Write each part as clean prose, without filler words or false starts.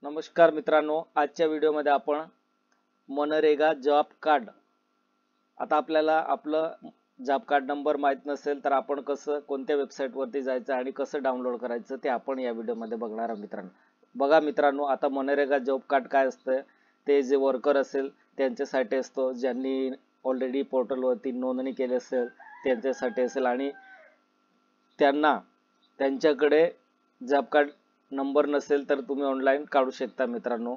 नमस्कार मित्रांनो, आजच्या व्हिडिओमध्ये आपण मनरेगा जॉब कार्ड. आता आपल्याला आपलं जॉब कार्ड नंबर माहित नसेल तर आपण कसं कोणत्या वेबसाईट वरती जायचं आणि कसं डाउनलोड करायचं ते आपण या व्हिडिओमध्ये बघणार आहोत मित्रांनो. बघा मित्रांनो, आता मनरेगा जॉब कार्ड काय असतं ते जे वर्कर असेल त्यांच्यासाठी असतो, ज्यांनी ऑलरेडी पोर्टलवरती नोंदणी केली असेल त्यांच्यासाठी असेल आणि त्यांना त्यांच्याकडे जॉब कार्ड नंबर नसेल तर तुम्ही ऑनलाईन काढू शकता मित्रांनो.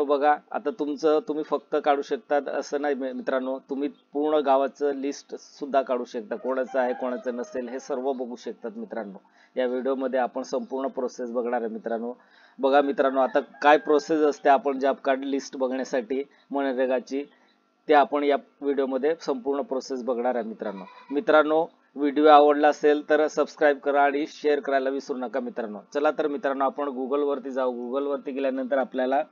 बघा, आता तुम्ही फक्त काढू शकता असं नाही मित्रांनो, तुम्ही पूर्ण गावाचं लिस्ट सुद्धा काढू शकता. कोणाचं आहे कोणाचं नसेल हे सर्व बघू शकतात मित्रांनो. या व्हिडिओमध्ये आपण संपूर्ण प्रोसेस बघणार आहे मित्रांनो. बघा मित्रांनो, आता काय प्रोसेस असते आपण जॉब कार्ड लिस्ट बघण्यासाठी मनरेगाची ते आपण या व्हिडिओमध्ये संपूर्ण प्रोसेस बघणार आहे मित्रांनो. व्हिडिओ आवडला असेल तर सबस्क्राईब करा आणि शेअर करायला विसरू नका मित्रांनो. चला तर मित्रांनो, आपण गुगल वरती जाऊ. गुगल वरती गेल्यानंतर आपल्याला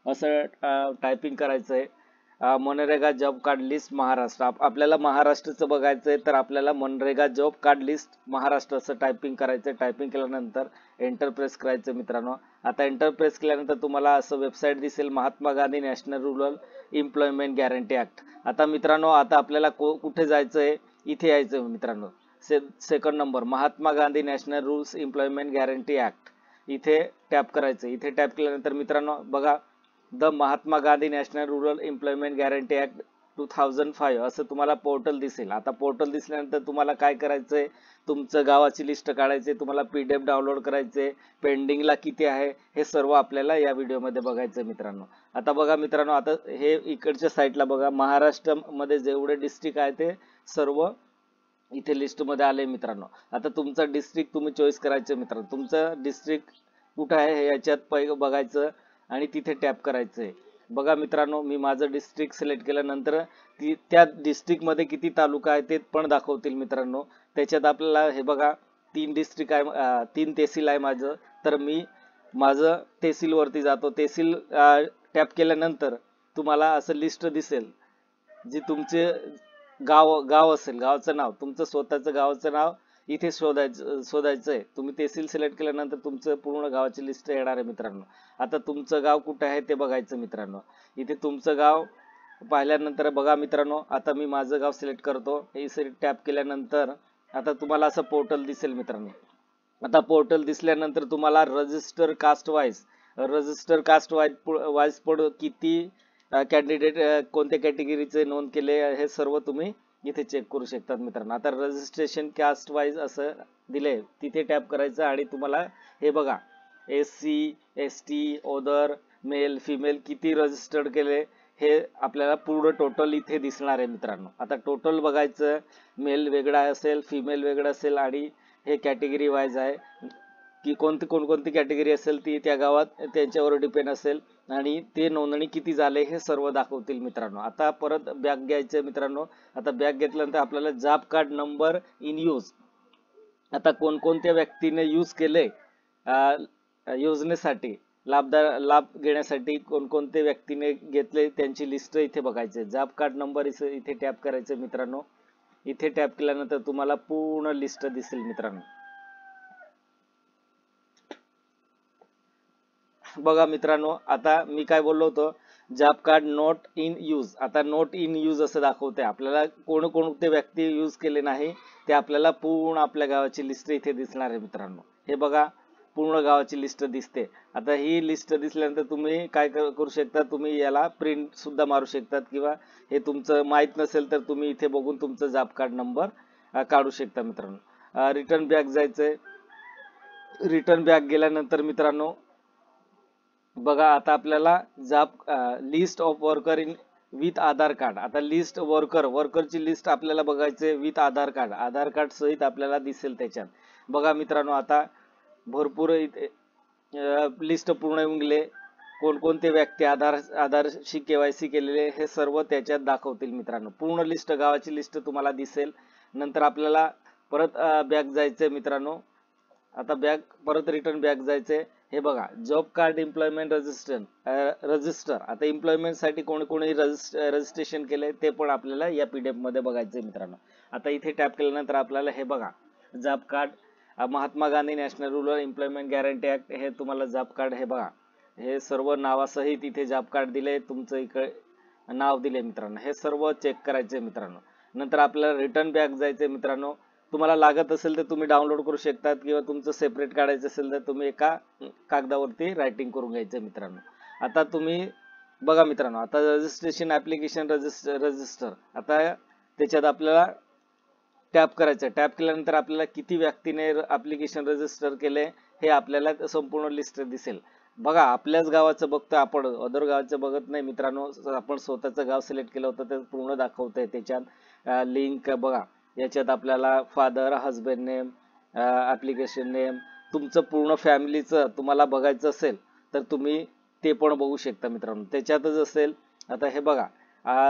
असं टायपिंग करायचं आहे, MNREGA job card list Maharashtra. आपल्याला महाराष्ट्राचं बघायचं आहे तर आपल्याला MNREGA job card list Maharashtra असं टायपिंग करायचं. टायपिंग केल्यानंतर एंटर प्रेस करायचं मित्रांनो. आता एंटर प्रेस केल्यानंतर तुम्हाला असं वेबसाईट दिसेल, Mahatma Gandhi national rural employment guarantee act. आता मित्रांनो, आता आपल्याला कुठे जायचं आहे, इथे यायचं मित्रांनो. Second number Mahatma Gandhi national rules employment guarantee act, इथे टॅप करायचं. इथे टॅप केल्यानंतर मित्रांनो बघा, the Mahatma Gandhi national rural employment guarantee act 2005 असं तुम्हाला पोर्टल दिसेल. आता पोर्टल दिसल्यानंतर तुम्हाला काय करायचंय, तुमचं गावाची लिस्ट काढायची, तुम्हाला PDF डाउनलोड करायचे, पेंडिंगला किती आहे हे सर्व आपल्याला या व्हिडिओमध्ये बघायचं मित्रांनो. आता बघा मित्रांनो, आता हे इकडच्या साईडला बघा, महाराष्ट्रामध्ये जेवढे डिस्ट्रिक्ट आहे ते सर्व इथे लिस्ट मध्ये आले मित्रांनो. आता तुमचा डिस्ट्रिक्ट तुम्ही चॉईस करायचं मित्रांनो. तुमचं डिस्ट्रिक्ट कुठं आहे हे याच्यात पहिलं बघायचं आणि तिथे टॅप करायचंय. बघा मित्रांनो, मी माझं डिस्ट्रिक्ट सिलेक्ट केल्यानंतर त्या डिस्ट्रिक्ट मध्ये किती तालुका आहे ते पण दाखवतील मित्रांनो. त्याच्यात आपल्याला हे बघा 3 डिस्ट्रिक्ट आहे, 3 तहसील आहे माझं. तर मी माझं तहसील वरती जातो. तहसील टॅप केल्यानंतर तुम्हाला असं लिस्ट दिसेल, जी तुमचे गाव असेल, गावाचं नाव, तुमचं स्वतःचं गावाचं नाव इथे शोधायचंय. तुम्ही तहसील सिलेक्ट केल्यानंतर तुमचं पूर्ण गावाची लिस्ट येणार आहे मित्रांनो. आता तुमचं गाव कुठे आहे ते बघायचं मित्रांनो. इथे तुमचं गाव पाहिल्यानंतर बघा मित्रांनो, आता मी माझं गाव सिलेक्ट करतो. हे सिलेक्ट टॅप केल्यानंतर आता तुम्हाला असं पोर्टल दिसेल मित्रांनो. आता पोर्टल दिसल्यानंतर तुम्हाला रजिस्टर कास्ट वाईज पण किती कॅन्डिडेट कोणत्या कॅटेगरीचे नोंद केले हे सर्व तुम्ही इथे चेक करू शकतात मित्रांनो. आता रजिस्ट्रेशन कास्ट वाईज असं दिले, तिथे टॅप करायचं आणि तुम्हाला हे बघा SC ST other male female किती रजिस्टर्ड केले हे आपल्याला पूर्ण टोटल इथे दिसणार आहे मित्रांनो. आता टोटल बघायचं, मेल वेगळा असेल, फिमेल वेगळा असेल आणि हे कॅटेगरी वाईज आहे की कोणकोणती कॅटेगरी असेल ती त्या गावात त्यांच्यावर डिपेंड असेल आणि ते नोंदणी किती झाले हे सर्व दाखवतील मित्रांनो. आता परत बॅक घ्यायचं मित्रांनो. आता बॅक घेतल्यानंतर आपल्याला job card number in use, आता कोणकोणत्या व्यक्तीने यूज केले योजनेसाठी लाभ घेण्यासाठी कोणकोणत्या व्यक्तीने घेतले त्यांची लिस्ट इथे बघायचे. जॉब कार्ड नंबर इथे टॅप करायचे मित्रांनो. इथे टॅप केल्यानंतर तुम्हाला पूर्ण लिस्ट दिसेल मित्रांनो. बघा मित्रांनो, आता मी काय बोललो होतो, job card not in use. आता नॉट इन यूज असं दाखवते आपल्याला, कोणते व्यक्ती यूज केले नाही ते आपल्याला पूर्ण आपल्या गावाची लिस्ट इथे दिसणार आहे मित्रांनो. हे बघा, पूर्ण गावाची लिस्ट दिसते. आता ही लिस्ट दिसल्यानंतर तुम्ही काय करू शकता, तुम्ही याला प्रिंट सुद्धा मारू शकतात किंवा हे तुमचं माहित नसेल तर तुम्ही इथे बघून तुमचं जॉब कार्ड नंबर काढू शकता मित्रांनो. रिटर्न बॅक जायचंय. रिटर्न बॅक गेल्यानंतर मित्रांनो बघा, आता आपल्याला list of worker in with Aadhaar card. आता लिस्ट वर्करची लिस्ट आपल्याला बघायचे विथ आधार कार्ड सहित आपल्याला दिसेल त्याच्यात. बघा मित्रांनो, आता भरपूर लिस्ट पूर्ण येऊन गेले. कोणकोणते व्यक्ती आधारशी KYC केलेले हे सर्व त्याच्यात दाखवतील मित्रांनो. पूर्ण लिस्ट, गावाची लिस्ट तुम्हाला दिसेल. नंतर आपल्याला परत बॅक जायचंय मित्रांनो. आता परत रिटर्न बॅक जायचंय. हे बघा, जॉब कार्ड एम्प्लॉयमेंट रजिस्टर. आता एम्प्लॉयमेंट साठी कोणी रजिस्ट्रेशन केलंय ते पण आपल्याला या PDF मध्ये बघायचंय मित्रांनो. आता इथे टॅप केल्यानंतर आपल्याला हे बघा, job card Mahatma Gandhi national rural employment guarantee act, हे तुम्हाला जॉब कार्ड हे बघा हे सर्व नावासहित इथे जॉब कार्ड दिले, तुमचं इकडे नाव दिले मित्रांनो, हे सर्व चेक करायचे मित्रांनो. नंतर आपल्याला रिटर्न बॅक जायचे मित्रांनो. तुम्हाला लागत असेल तर तुम्ही डाउनलोड करू शकतात किंवा तुमचं सेपरेट काढायचं असेल तर तुम्ही एका कागदावरती रायटिंग करून घ्यायचं मित्रांनो. आता तुम्ही बघा मित्रांनो, आता रजिस्ट्रेशन ऍप्लिकेशन रजिस्टर, आता त्याच्यात आपल्याला टॅप करायचं. टॅप केल्यानंतर आपल्याला किती व्यक्तीने ऍप्लिकेशन रजिस्टर केले हे आपल्याला संपूर्ण लिस्ट दिसेल. बघा आपल्याच गावाचं बघतो आपण, अदर गावाचं बघत नाही मित्रांनो. आपण स्वतःचं गाव सिलेक्ट केलं होतं ते पूर्ण दाखवतंय. त्याच्यात लिंक बघा, याच्यात आपल्याला father, husband name, application name, तुमचं पूर्ण फॅमिलीचं तुम्हाला बघायचं असेल तर तुम्ही ते पण बघू शकता मित्रांनो, त्याच्यातच असेल. आता हे बघा,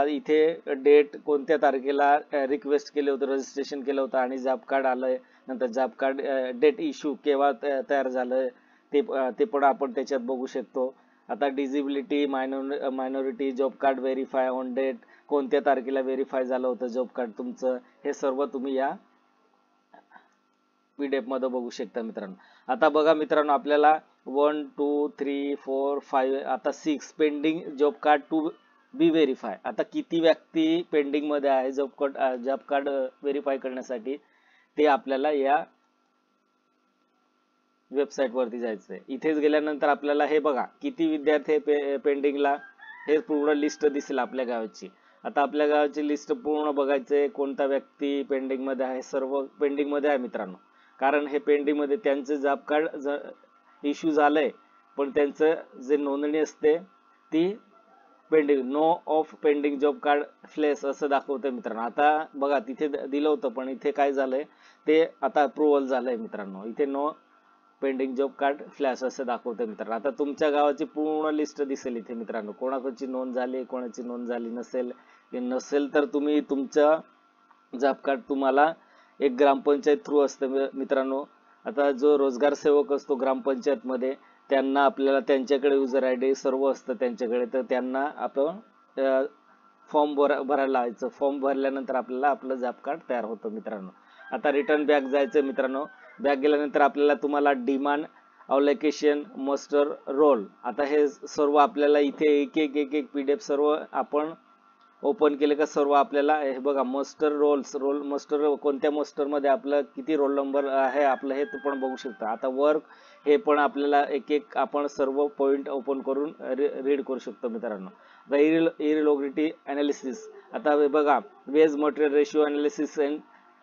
इथे डेट कोणत्या तारखेला रिक्वेस्ट केलं होतं, रजिस्ट्रेशन केलं होतं आणि जॉब कार्ड आलंय. नंतर जॉब कार्ड डेट इश्यू केव्हा तयार झालंय ते पण आपण त्याच्यात बघू शकतो. आता disability, minority, job card verify on date, कोणत्या तारखेला व्हेरीफाय झालं होतं जॉब कार्ड तुमचं, हे सर्व तुम्ही या PDF मध्ये बघू शकता मित्रांनो. आता बघा मित्रांनो, आपल्याला 1 2 3 4 5 आता 6 pending job card to be verify. आता किती व्यक्ती पेंडिंग मध्ये आहे जॉब कार्ड व्हेरीफाय करण्यासाठी, ते आपल्याला या वेबसाईट वरती जायचंय. इथेच गेल्यानंतर आपल्याला हे बघा किती विद्यार्थी पेंडिंगला, हे पूर्ण लिस्ट दिसेल आपल्या गावाची. आता आपल्या गावाची लिस्ट पूर्ण बघायचंय, कोणता व्यक्ती पेंडिंग मध्ये आहे. सर्व पेंडिंग मध्ये आहे मित्रांनो, कारण हे पेंडिंग मध्ये त्यांचं जॉब कार्ड इश्यू झालंय, पण त्यांचं जे नोंदणी असते ती pending, no of pending job card flash असं दाखवतंय मित्रांनो. आता बघा तिथे दिलं होतं, पण इथे काय झालंय ते आता अप्रुव्हल झालंय मित्रांनो. इथे no pending job card flash असं दाखवतंय मित्रांनो. आता तुमच्या गावाची पूर्ण लिस्ट दिसेल इथे मित्रांनो, कोणाची नोंद झाली, कोणाची नोंद झाली नसेल तर तुम्ही तुमच्या जॉब कार्ड तुम्हाला एक ग्रामपंचायत थ्रू असतं मित्रांनो. आता जो रोजगार सेवक असतो ग्रामपंचायत मध्ये, त्यांना आपल्याला त्यांच्याकडे युजर ID सर्व असतं त्यांच्याकडे, तर त्यांना आपण फॉर्म भरायला लावायचं. फॉर्म भरल्यानंतर आपल्याला आपलं जॉब कार्ड तयार होतं मित्रांनो. आता रिटर्न बॅक जायचं मित्रांनो. बॅक गेल्यानंतर आपल्याला तुम्हाला डिमांड, अवलोकेशन, मस्टर रोल, आता हे सर्व आपल्याला इथे एक एक PDF सर्व आपण ओपन केले का सर्व आपल्याला हे बघा मस्टर रोल मस्टर, कोणत्या मस्टर मध्ये आपलं किती रोल नंबर आहे आपलं हे पण बघू शकता. आता वर्क, हे पण आपल्याला एक आपण सर्व पॉइंट ओपन करून रीड करू शकतो मित्रांनो. इरेग्युलॅरिटी अनालिसिस, आता हे बघा वेज मटेरियल रेशिओ अनालिसिस,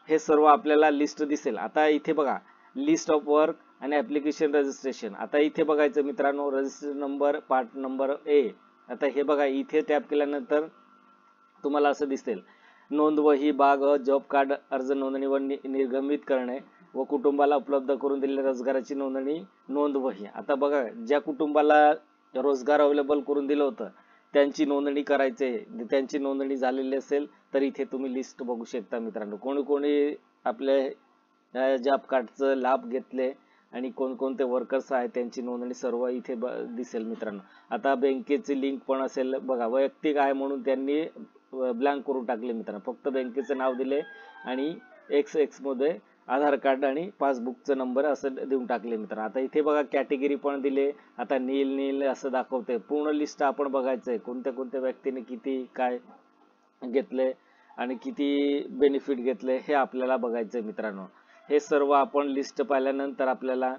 हे सर्व आपल्याला लिस्ट दिसेल. आता इथे बघा लिस्ट ऑफ वर्क आणि ऍप्लिकेशन रजिस्ट्रेशन. आता इथे बघायचं मित्रांनो, registration number, part number A. आता हे बघा इथे टॅप केल्यानंतर तुम्हाला असं दिसेल, नोंदवही भाग जॉब कार्ड अर्ज नोंदणी व निर्गमित करणे व कुटुंबाला उपलब्ध करून दिलेल्या रोजगाराची नोंदणी नोंदवही. आता बघा ज्या कुटुंबाला रोजगार अवेलेबल करून दिलं होतं त्यांची नोंदणी करायचे, त्यांची नोंदणी झालेली असेल तर इथे तुम्ही लिस्ट बघू शकता मित्रांनो. कोणी कोणी आपल्या जॉब कार्डचं लाभ घेतले आणि कोणकोणते वर्कर्स आहेत त्यांची नोंदणी सर्व इथे दिसेल मित्रांनो. आता बँकेची लिंक पण असेल बघा, वैयक्तिक आहे म्हणून त्यांनी ब्लँक करून टाकले मित्रांनो, फक्त बँकेचं नाव दिले आणि XX मध्ये आधार कार्ड आणि पासबुकचा नंबर असं देऊन टाकले मित्रांनो. आता इथे बघा कॅटेगरी पण दिले, आता नील असं दाखवते. पूर्ण लिस्ट आपण बघायचंय, कोणत्या कोणत्या व्यक्तीने किती काय घेतले आणि किती बेनिफिट घेतले हे आपल्याला बघायचंय मित्रांनो. हे सर्व आपण लिस्ट पाहिल्यानंतर आपल्याला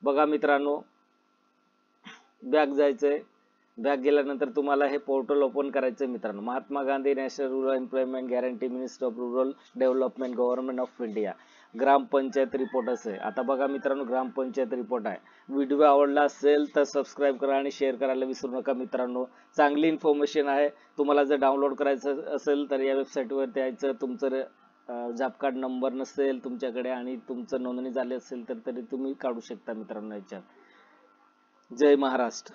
बघा मित्रांनो बॅक जायचंय. बॅक गेल्यानंतर तुम्हाला हे पोर्टल ओपन करायचं मित्रांनो. Mahatma Gandhi national rural employment guarantee, minister of rural development, government of India, gram panchayat report असे. आता बघा मित्रांनो ग्रामपंचायत रिपोर्ट आहे. व्हिडिओ आवडला असेल तर सबस्क्राईब करा आणि शेअर करायला विसरू नका मित्रांनो. चांगली इन्फॉर्मेशन आहे. तुम्हाला जर डाउनलोड करायचं असेल तर या वेबसाईटवर यायचं. तुमचं जॉब कार्ड नंबर नसेल तुमच्याकडे आणि तुमचं नोंदणी झाली असेल तर तरी तुम्ही काढू शकता मित्रांनो याच्यात. जय महाराष्ट्र.